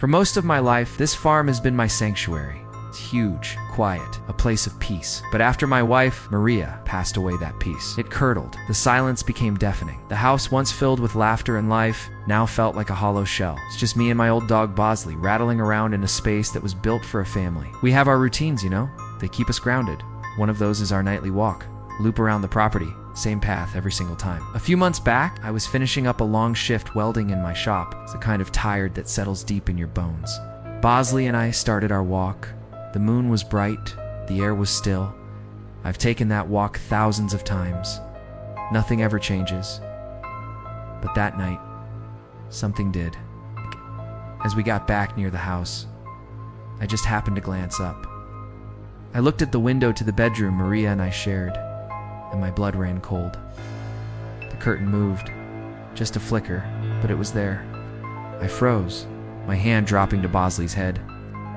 For most of my life, this farm has been my sanctuary. It's huge, quiet, a place of peace. But after my wife, Maria, passed away, that peace, it curdled. The silence became deafening. The house, once filled with laughter and life, now felt like a hollow shell. It's just me and my old dog Bosley rattling around in a space that was built for a family. We have our routines, you know? They keep us grounded. One of those is our nightly walk. Loop around the property, same path every single time. A few months back, I was finishing up a long shift welding in my shop. It's the kind of tired that settles deep in your bones. Bosley and I started our walk. The moon was bright, the air was still. I've taken that walk thousands of times. Nothing ever changes. But that night, something did. As we got back near the house, I just happened to glance up. I looked at the window to the bedroom Maria and I shared, and my blood ran cold. The curtain moved, just a flicker, but it was there. I froze, my hand dropping to Bosley's head.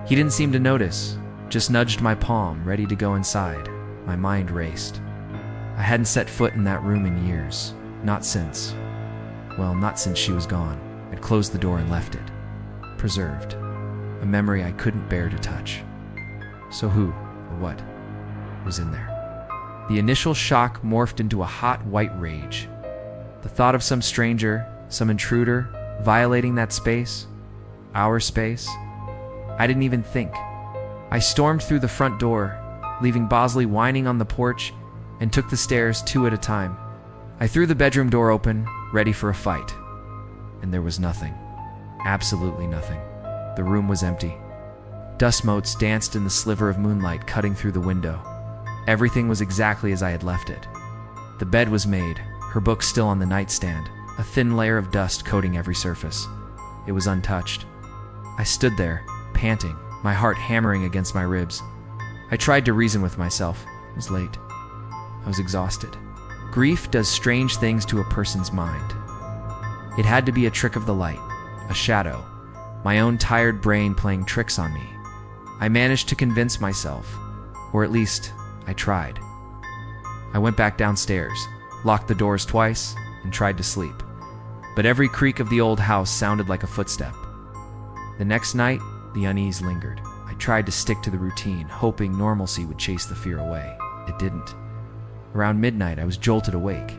He didn't seem to notice, just nudged my palm, ready to go inside. My mind raced. I hadn't set foot in that room in years. Not since she was gone. I'd closed the door and left it. Preserved. A memory I couldn't bear to touch. So who, or what, was in there? The initial shock morphed into a hot white rage. The thought of some stranger, some intruder, violating that space, our space. I didn't even think. I stormed through the front door, leaving Bosley whining on the porch, and took the stairs 2 at a time. I threw the bedroom door open, ready for a fight. And there was nothing. Absolutely nothing. The room was empty. Dust motes danced in the sliver of moonlight cutting through the window. Everything was exactly as I had left it. The bed was made, her book still on the nightstand, a thin layer of dust coating every surface. It was untouched. I stood there, panting, my heart hammering against my ribs. I tried to reason with myself. It was late. I was exhausted. Grief does strange things to a person's mind. It had to be a trick of the light, a shadow, my own tired brain playing tricks on me. I managed to convince myself, or at least, I tried. I went back downstairs, locked the doors twice, and tried to sleep. But every creak of the old house sounded like a footstep. The next night, the unease lingered. I tried to stick to the routine, hoping normalcy would chase the fear away. It didn't. Around midnight, I was jolted awake.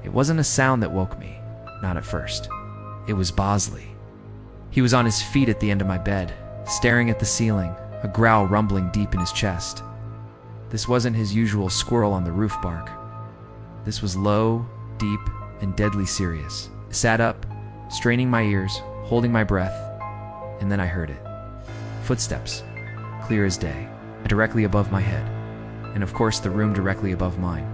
It wasn't a sound that woke me, not at first. It was Bosley. He was on his feet at the end of my bed, staring at the ceiling, a growl rumbling deep in his chest. This wasn't his usual squirrel on the roof bark. This was low, deep, and deadly serious. I sat up, straining my ears, holding my breath, and then I heard it. Footsteps, clear as day, directly above my head. And of course, the room directly above mine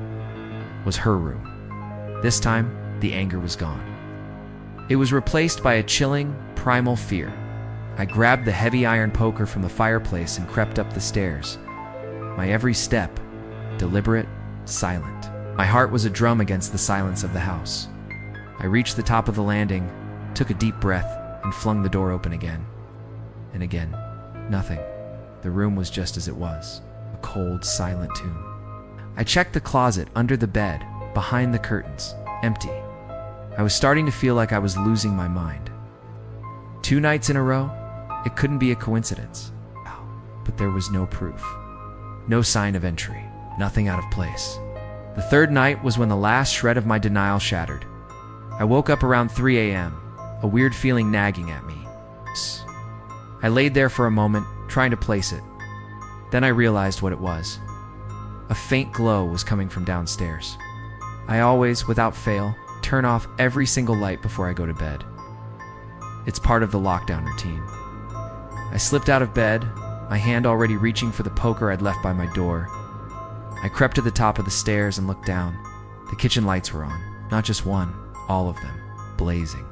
was her room. This time, the anger was gone. It was replaced by a chilling, primal fear. I grabbed the heavy iron poker from the fireplace and crept up the stairs. My every step, deliberate, silent. My heart was a drum against the silence of the house. I reached the top of the landing, took a deep breath, and flung the door open again. And again, nothing. The room was just as it was, a cold, silent tomb. I checked the closet under the bed, behind the curtains, empty. I was starting to feel like I was losing my mind. 2 nights in a row, it couldn't be a coincidence. But there was no proof. No sign of entry, nothing out of place. The 3rd night was when the last shred of my denial shattered. I woke up around 3 a.m., a weird feeling nagging at me. I laid there for a moment, trying to place it. Then I realized what it was. A faint glow was coming from downstairs. I always, without fail, turn off every single light before I go to bed. It's part of the lockdown routine. I slipped out of bed, my hand already reaching for the poker I'd left by my door. I crept to the top of the stairs and looked down. The kitchen lights were on, not just one, all of them, blazing.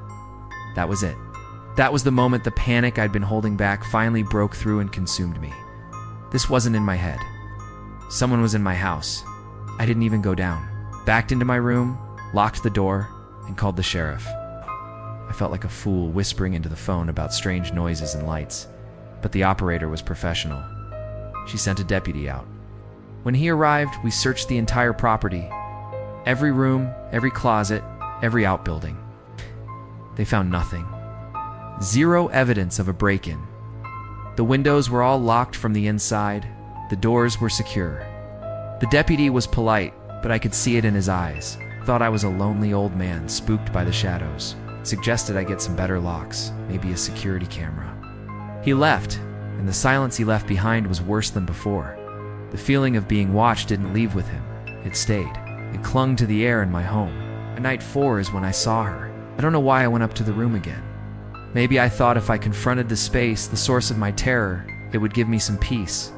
That was it. That was the moment the panic I'd been holding back finally broke through and consumed me. This wasn't in my head. Someone was in my house. I didn't even go down. Backed into my room, locked the door, and called the sheriff. I felt like a fool whispering into the phone about strange noises and lights, but the operator was professional. She sent a deputy out. When he arrived, we searched the entire property. Every room, every closet, every outbuilding. They found nothing. Zero evidence of a break-in. The windows were all locked from the inside. The doors were secure. The deputy was polite, but I could see it in his eyes. Thought I was a lonely old man spooked by the shadows. Suggested I get some better locks, maybe a security camera. He left, and the silence he left behind was worse than before. The feeling of being watched didn't leave with him. It stayed. It clung to the air in my home. At night 4 is when I saw her. I don't know why I went up to the room again. Maybe I thought if I confronted the space, the source of my terror, it would give me some peace.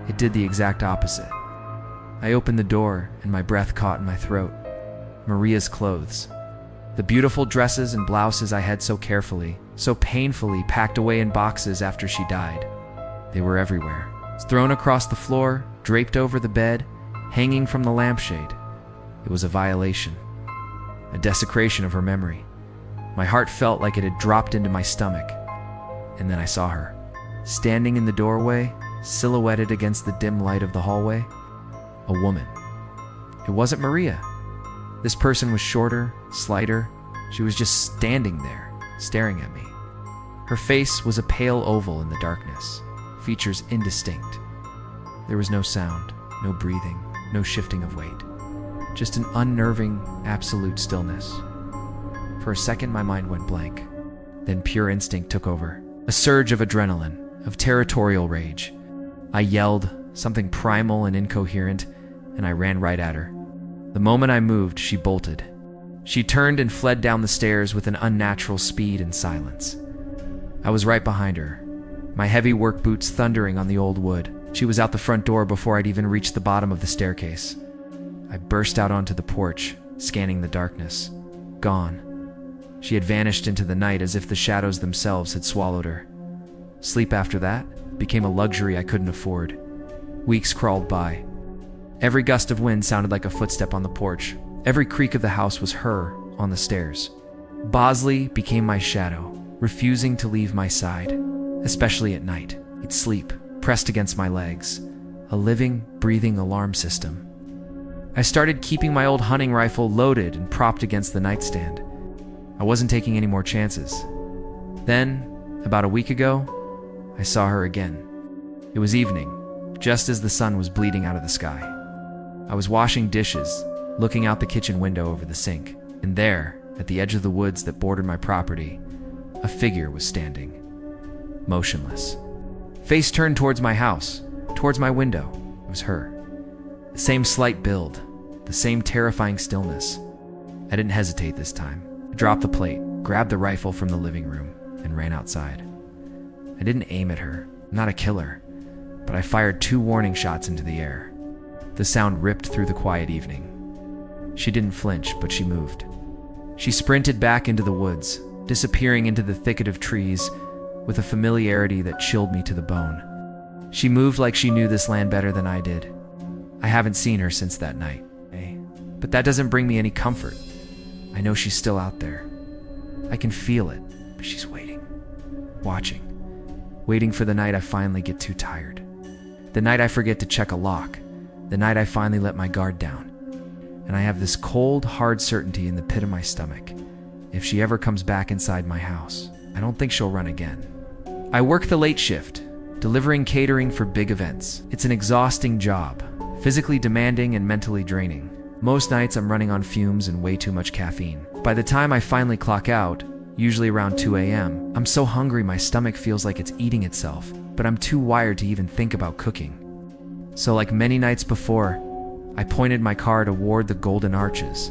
It did the exact opposite. I opened the door, and my breath caught in my throat. Maria's clothes. The beautiful dresses and blouses I had so carefully, so painfully packed away in boxes after she died. They were everywhere. Thrown across the floor, draped over the bed, hanging from the lampshade. It was a violation. A desecration of her memory. My heart felt like it had dropped into my stomach. And then I saw her, standing in the doorway, silhouetted against the dim light of the hallway. A woman. It wasn't Maria. This person was shorter, slighter. She was just standing there, staring at me. Her face was a pale oval in the darkness, features indistinct. There was no sound, no breathing, no shifting of weight. Just an unnerving, absolute stillness. For a second, my mind went blank. Then pure instinct took over. A surge of adrenaline, of territorial rage. I yelled, something primal and incoherent, and I ran right at her. The moment I moved, she bolted. She turned and fled down the stairs with an unnatural speed and silence. I was right behind her, my heavy work boots thundering on the old wood. She was out the front door before I'd even reached the bottom of the staircase. I burst out onto the porch, scanning the darkness. Gone. She had vanished into the night as if the shadows themselves had swallowed her. Sleep after that became a luxury I couldn't afford. Weeks crawled by. Every gust of wind sounded like a footstep on the porch. Every creak of the house was her on the stairs. Bosley became my shadow, refusing to leave my side, especially at night. He'd sleep, pressed against my legs, a living, breathing alarm system. I started keeping my old hunting rifle loaded and propped against the nightstand. I wasn't taking any more chances. Then, about a week ago, I saw her again. It was evening, just as the sun was bleeding out of the sky. I was washing dishes, looking out the kitchen window over the sink, and there, at the edge of the woods that bordered my property, a figure was standing, motionless. Face turned towards my house, towards my window. It was her. The same slight build, the same terrifying stillness. I didn't hesitate this time. I dropped the plate, grabbed the rifle from the living room, and ran outside. I didn't aim at her, I'm not a killer, but I fired 2 warning shots into the air. The sound ripped through the quiet evening. She didn't flinch, but she moved. She sprinted back into the woods, disappearing into the thicket of trees with a familiarity that chilled me to the bone. She moved like she knew this land better than I did. I haven't seen her since that night, but that doesn't bring me any comfort. I know she's still out there. I can feel it, but she's waiting, watching, waiting for the night I finally get too tired. The night I forget to check a lock, the night I finally let my guard down. And I have this cold, hard certainty in the pit of my stomach. If she ever comes back inside my house, I don't think she'll run again. I work the late shift, delivering catering for big events. It's an exhausting job, physically demanding and mentally draining. Most nights I'm running on fumes and way too much caffeine. By the time I finally clock out, usually around 2 a.m., I'm so hungry my stomach feels like it's eating itself, but I'm too wired to even think about cooking. So like many nights before, I pointed my car toward the Golden Arches.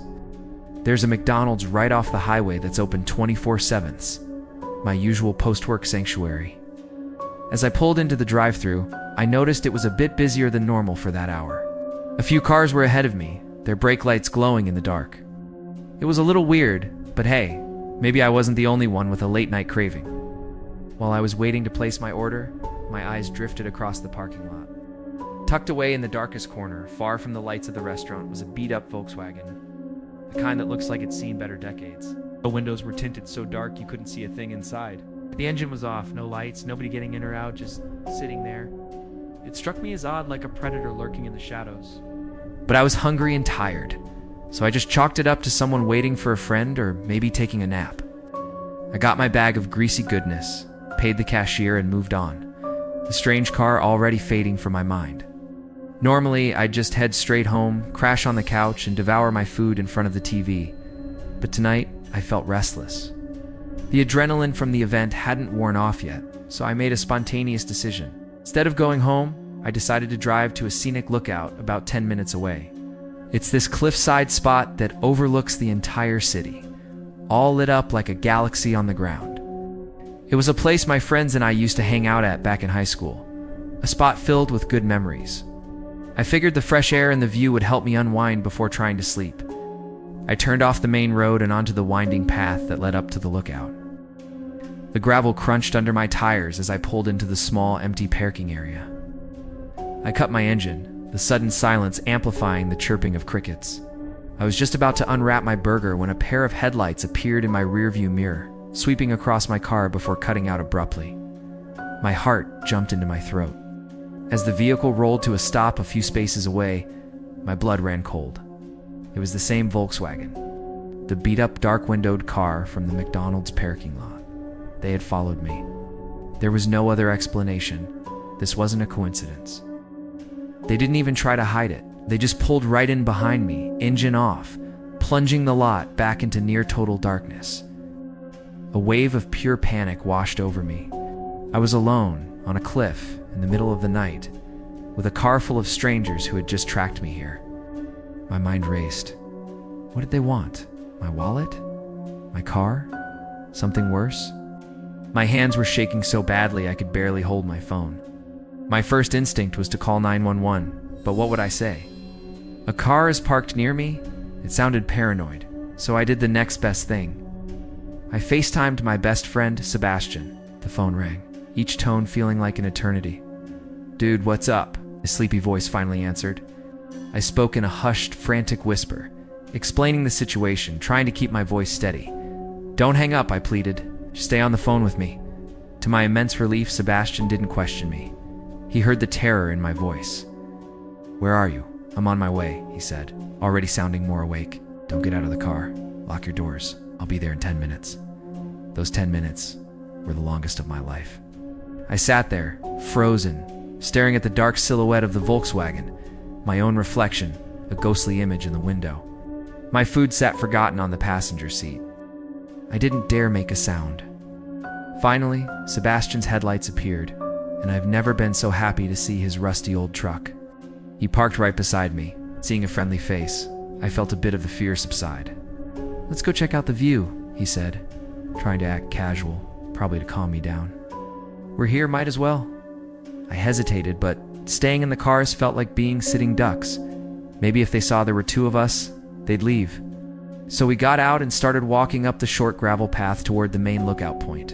There's a McDonald's right off the highway that's open 24/7, my usual post-work sanctuary. As I pulled into the drive-thru, I noticed it was a bit busier than normal for that hour. A few cars were ahead of me, their brake lights glowing in the dark. It was a little weird, but hey, maybe I wasn't the only one with a late-night craving. While I was waiting to place my order, my eyes drifted across the parking lot. Tucked away in the darkest corner, far from the lights of the restaurant, was a beat-up Volkswagen, the kind that looks like it's seen better decades. The windows were tinted so dark you couldn't see a thing inside. The engine was off, no lights, nobody getting in or out, just sitting there. It struck me as odd, like a predator lurking in the shadows. But I was hungry and tired, so I just chalked it up to someone waiting for a friend or maybe taking a nap. I got my bag of greasy goodness, paid the cashier, and moved on, the strange car already fading from my mind. Normally, I'd just head straight home, crash on the couch, and devour my food in front of the TV. But tonight, I felt restless. The adrenaline from the event hadn't worn off yet, so I made a spontaneous decision. Instead of going home, I decided to drive to a scenic lookout about 10 minutes away. It's this cliffside spot that overlooks the entire city, all lit up like a galaxy on the ground. It was a place my friends and I used to hang out at back in high school, a spot filled with good memories. I figured the fresh air and the view would help me unwind before trying to sleep. I turned off the main road and onto the winding path that led up to the lookout. The gravel crunched under my tires as I pulled into the small, empty parking area. I cut my engine, the sudden silence amplifying the chirping of crickets. I was just about to unwrap my burger when a pair of headlights appeared in my rearview mirror, sweeping across my car before cutting out abruptly. My heart jumped into my throat. As the vehicle rolled to a stop a few spaces away, my blood ran cold. It was the same Volkswagen, the beat-up dark-windowed car from the McDonald's parking lot. They had followed me. There was no other explanation. This wasn't a coincidence. They didn't even try to hide it. They just pulled right in behind me, engine off, plunging the lot back into near-total darkness. A wave of pure panic washed over me. I was alone, on a cliff, in the middle of the night, with a car full of strangers who had just tracked me here. My mind raced. What did they want? My wallet? My car? Something worse? My hands were shaking so badly I could barely hold my phone. My first instinct was to call 911, but what would I say? A car is parked near me? It sounded paranoid, so I did the next best thing. I FaceTimed my best friend, Sebastian. The phone rang, each tone feeling like an eternity. "Dude, what's up?" his sleepy voice finally answered. I spoke in a hushed, frantic whisper, explaining the situation, trying to keep my voice steady. "Don't hang up," I pleaded. "Just stay on the phone with me." To my immense relief, Sebastian didn't question me. He heard the terror in my voice. "Where are you?" "I'm on my way," he said, already sounding more awake. "Don't get out of the car. Lock your doors. I'll be there in 10 minutes. Those 10 minutes were the longest of my life. I sat there, frozen, staring at the dark silhouette of the Volkswagen, my own reflection, a ghostly image in the window. My food sat forgotten on the passenger seat. I didn't dare make a sound. Finally, Sebastian's headlights appeared, and I've never been so happy to see his rusty old truck. He parked right beside me. Seeing a friendly face, I felt a bit of the fear subside. "Let's go check out the view," he said, trying to act casual, probably to calm me down. "We're here, might as well." I hesitated, but staying in the cars felt like being sitting ducks. Maybe if they saw there were two of us, they'd leave. So we got out and started walking up the short gravel path toward the main lookout point.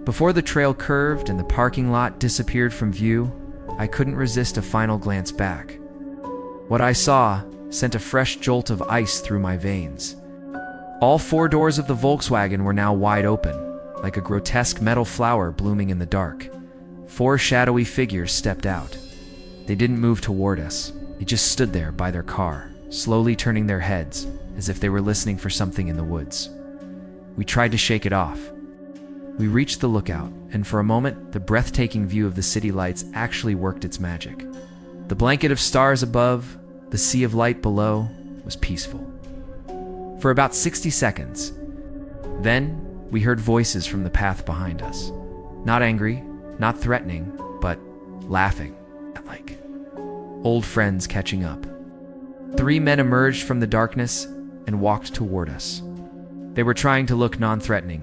Before the trail curved and the parking lot disappeared from view, I couldn't resist a final glance back. What I saw sent a fresh jolt of ice through my veins. All four doors of the Volkswagen were now wide open, like a grotesque metal flower blooming in the dark. Four shadowy figures stepped out. They didn't move toward us. They just stood there by their car, slowly turning their heads, as if they were listening for something in the woods. We tried to shake it off. We reached the lookout, and for a moment, the breathtaking view of the city lights actually worked its magic. The blanket of stars above, the sea of light below, was peaceful. For about 60 seconds. Then, we heard voices from the path behind us. Not angry, not threatening, but laughing, like old friends catching up. 3 men emerged from the darkness and walked toward us. They were trying to look non-threatening,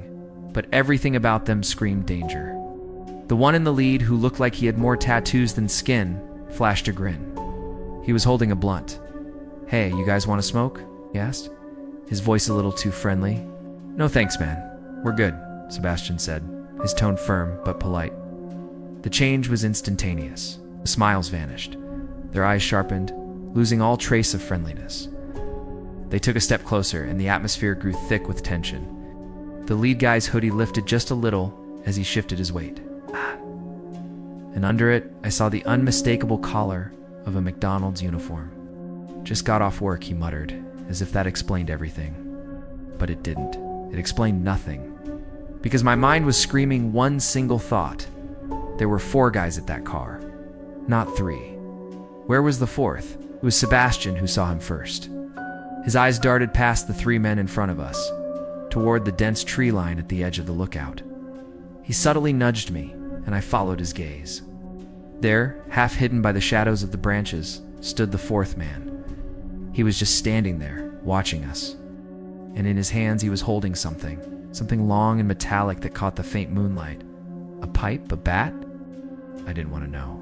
but everything about them screamed danger. The one in the lead, who looked like he had more tattoos than skin, flashed a grin. He was holding a blunt. "Hey, you guys want to smoke?" he asked, his voice a little too friendly. "No thanks, man. We're good," Sebastian said, his tone firm but polite. The change was instantaneous. The smiles vanished. Their eyes sharpened, losing all trace of friendliness. They took a step closer, and the atmosphere grew thick with tension. The lead guy's hoodie lifted just a little as he shifted his weight. And under it, I saw the unmistakable collar of a McDonald's uniform. "Just got off work," he muttered, as if that explained everything. But it didn't. It explained nothing. because my mind was screaming one single thought. There were 4 guys at that car, not 3. Where was the 4th? It was Sebastian who saw him first. His eyes darted past the 3 men in front of us, toward the dense tree line at the edge of the lookout. He subtly nudged me, and I followed his gaze. There, half hidden by the shadows of the branches, stood the 4th man. He was just standing there, watching us. And in his hands he was holding something long and metallic that caught the faint moonlight. A pipe? A bat? I didn't want to know.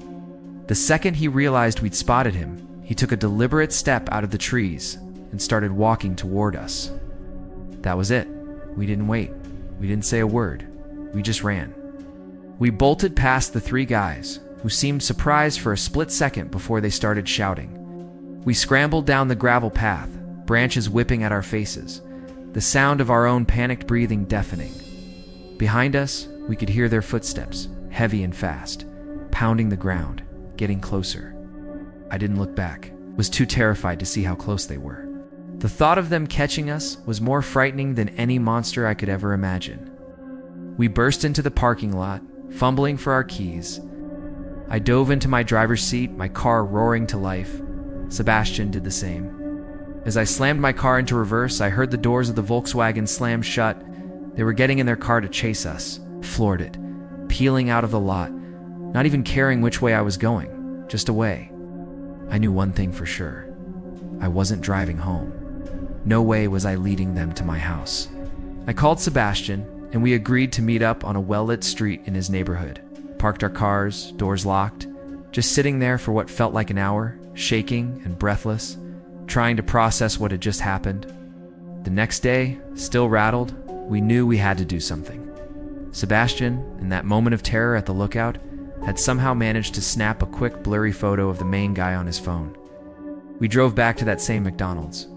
The second he realized we'd spotted him, he took a deliberate step out of the trees and started walking toward us. That was it. We didn't wait. We didn't say a word. We just ran. We bolted past the 3 guys, who seemed surprised for a split second before they started shouting. We scrambled down the gravel path, branches whipping at our faces, the sound of our own panicked breathing deafening. Behind us, we could hear their footsteps, heavy and fast, pounding the ground, getting closer. I didn't look back, was too terrified to see how close they were. The thought of them catching us was more frightening than any monster I could ever imagine. We burst into the parking lot, fumbling for our keys. I dove into my driver's seat, my car roaring to life. Sebastian did the same. As I slammed my car into reverse, I heard the doors of the Volkswagen slam shut. They were getting in their car to chase us, floored it, peeling out of the lot, not even caring which way I was going, just away. I knew one thing for sure. I wasn't driving home. No way was I leading them to my house. I called Sebastian, and we agreed to meet up on a well-lit street in his neighborhood. Parked our cars, doors locked, just sitting there for what felt like an hour, shaking and breathless, trying to process what had just happened. The next day, still rattled, we knew we had to do something. Sebastian, in that moment of terror at the lookout, had somehow managed to snap a quick blurry photo of the main guy on his phone. We drove back to that same McDonald's.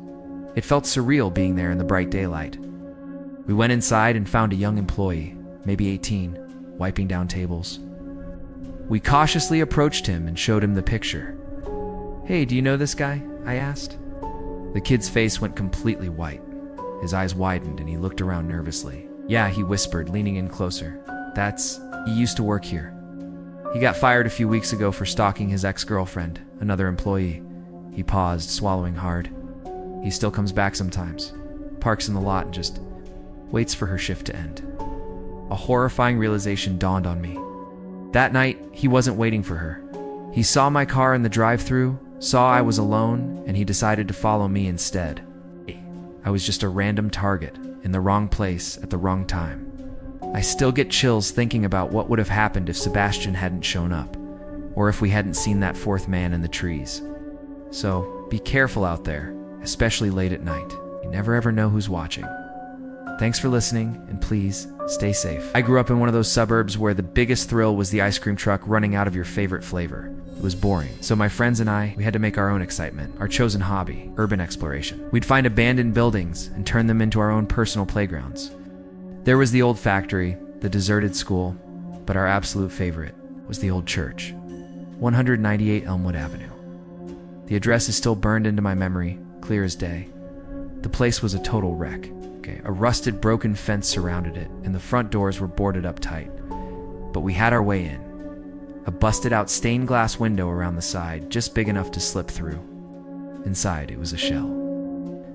It felt surreal being there in the bright daylight. We went inside and found a young employee, maybe 18, wiping down tables. We cautiously approached him and showed him the picture. "Hey, do you know this guy?" I asked. The kid's face went completely white. His eyes widened and he looked around nervously. "Yeah," he whispered, leaning in closer. He used to work here. He got fired a few weeks ago for stalking his ex-girlfriend, another employee." He paused, swallowing hard. "He still comes back sometimes, parks in the lot and just waits for her shift to end." A horrifying realization dawned on me. That night, he wasn't waiting for her. He saw my car in the drive-thru, saw I was alone, and he decided to follow me instead. I was just a random target, in the wrong place at the wrong time. I still get chills thinking about what would have happened if Sebastian hadn't shown up, or if we hadn't seen that 4th man in the trees. So, be careful out there, especially late at night. You never ever know who's watching. Thanks for listening, and please, stay safe. I grew up in one of those suburbs where the biggest thrill was the ice cream truck running out of your favorite flavor. It was boring. So my friends and I, we had to make our own excitement, our chosen hobby, urban exploration. We'd find abandoned buildings and turn them into our own personal playgrounds. There was the old factory, the deserted school, but our absolute favorite was the old church, 198 Elmwood Avenue. The address is still burned into my memory, clear as day. The place was a total wreck. A rusted, broken fence surrounded it, and the front doors were boarded up tight. But we had our way in. A busted-out stained glass window around the side, just big enough to slip through. Inside, it was a shell.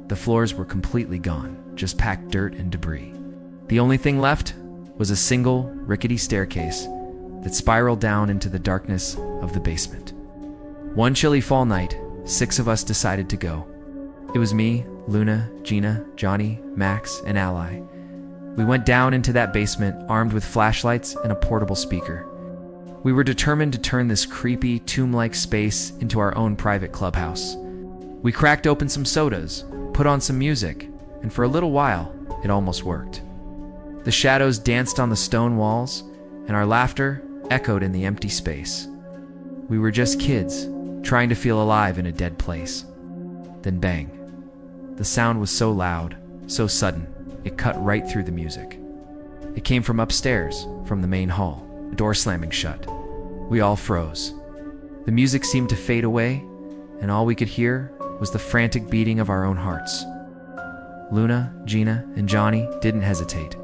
The floors were completely gone, just packed dirt and debris. The only thing left was a single, rickety staircase that spiraled down into the darkness of the basement. One chilly fall night, 6 of us decided to go. It was me, Luna, Gina, Johnny, Max, and Ally. We went down into that basement, armed with flashlights and a portable speaker. We were determined to turn this creepy, tomb-like space into our own private clubhouse. We cracked open some sodas, put on some music, and for a little while, it almost worked. The shadows danced on the stone walls, and our laughter echoed in the empty space. We were just kids, trying to feel alive in a dead place. Then bang. The sound was so loud, so sudden, it cut right through the music. It came from upstairs, from the main hall, the door slamming shut. We all froze. The music seemed to fade away, and all we could hear was the frantic beating of our own hearts. Luna, Gina, and Johnny didn't hesitate.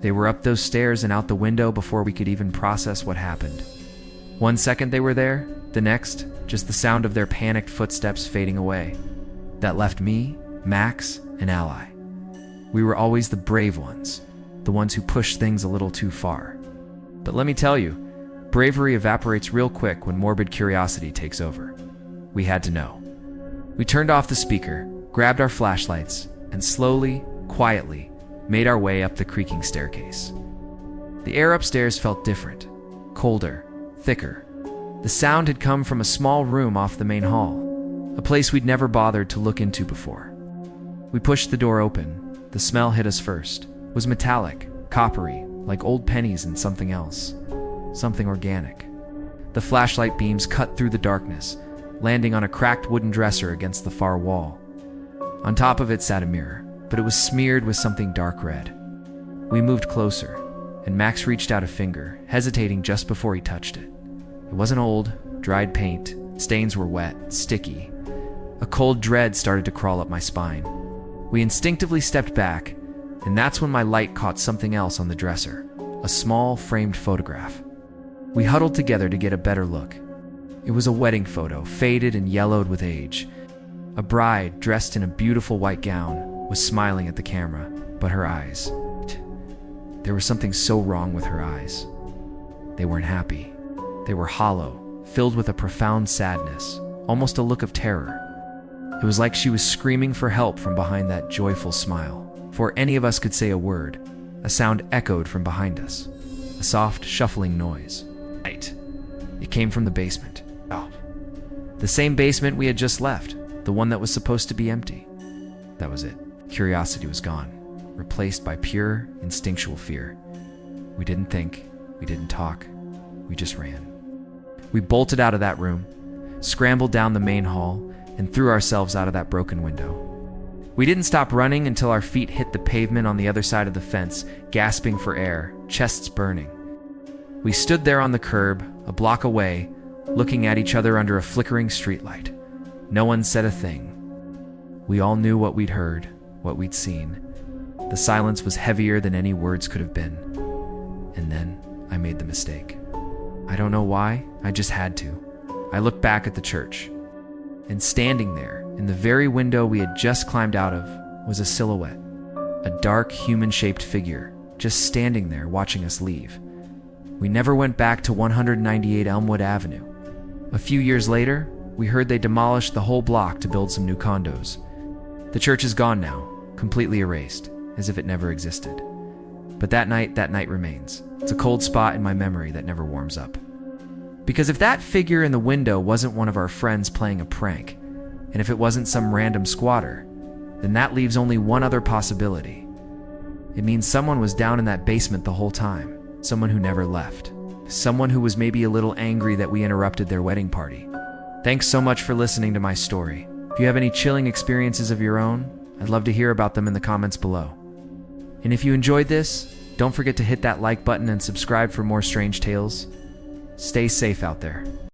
They were up those stairs and out the window before we could even process what happened. 1 second they were there, the next, just the sound of their panicked footsteps fading away. That left me, Max, and Ally. We were always the brave ones, the ones who pushed things a little too far. But let me tell you, bravery evaporates real quick when morbid curiosity takes over. We had to know. We turned off the speaker, grabbed our flashlights, and slowly, quietly, made our way up the creaking staircase. The air upstairs felt different, colder, thicker. The sound had come from a small room off the main hall, a place we'd never bothered to look into before. We pushed the door open. The smell hit us first. It was metallic, coppery, like old pennies and something else. Something organic. The flashlight beams cut through the darkness, landing on a cracked wooden dresser against the far wall. On top of it sat a mirror, but it was smeared with something dark red. We moved closer, and Max reached out a finger, hesitating just before he touched it. It wasn't old, dried paint. Stains were wet, sticky. A cold dread started to crawl up my spine. We instinctively stepped back, and that's when my light caught something else on the dresser, a small framed photograph. We huddled together to get a better look. It was a wedding photo, faded and yellowed with age. A bride, dressed in a beautiful white gown, was smiling at the camera, but her eyes... There was something so wrong with her eyes. They weren't happy. They were hollow, filled with a profound sadness, almost a look of terror. It was like she was screaming for help from behind that joyful smile. Before any of us could say a word, a sound echoed from behind us, a soft, shuffling noise. Right. It came from the basement. Oh. The same basement we had just left, the one that was supposed to be empty. That was it. Curiosity was gone, replaced by pure, instinctual fear. We didn't think, we didn't talk, we just ran. We bolted out of that room, scrambled down the main hall, and threw ourselves out of that broken window. We didn't stop running until our feet hit the pavement on the other side of the fence, gasping for air, chests burning. We stood there on the curb, a block away, looking at each other under a flickering streetlight. No one said a thing. We all knew what we'd heard, what we'd seen. The silence was heavier than any words could have been. And then I made the mistake. I don't know why, I just had to. I looked back at the church, and standing there, in the very window we had just climbed out of, was a silhouette. A dark, human-shaped figure, just standing there watching us leave. We never went back to 198 Elmwood Avenue. A few years later, we heard they demolished the whole block to build some new condos. The church is gone now, completely erased, as if it never existed. But that night remains. It's a cold spot in my memory that never warms up. Because if that figure in the window wasn't one of our friends playing a prank, and if it wasn't some random squatter, then that leaves only one other possibility. It means someone was down in that basement the whole time, someone who never left, someone who was maybe a little angry that we interrupted their wedding party. Thanks so much for listening to my story. If you have any chilling experiences of your own, I'd love to hear about them in the comments below. And if you enjoyed this, don't forget to hit that like button and subscribe for more strange tales. Stay safe out there.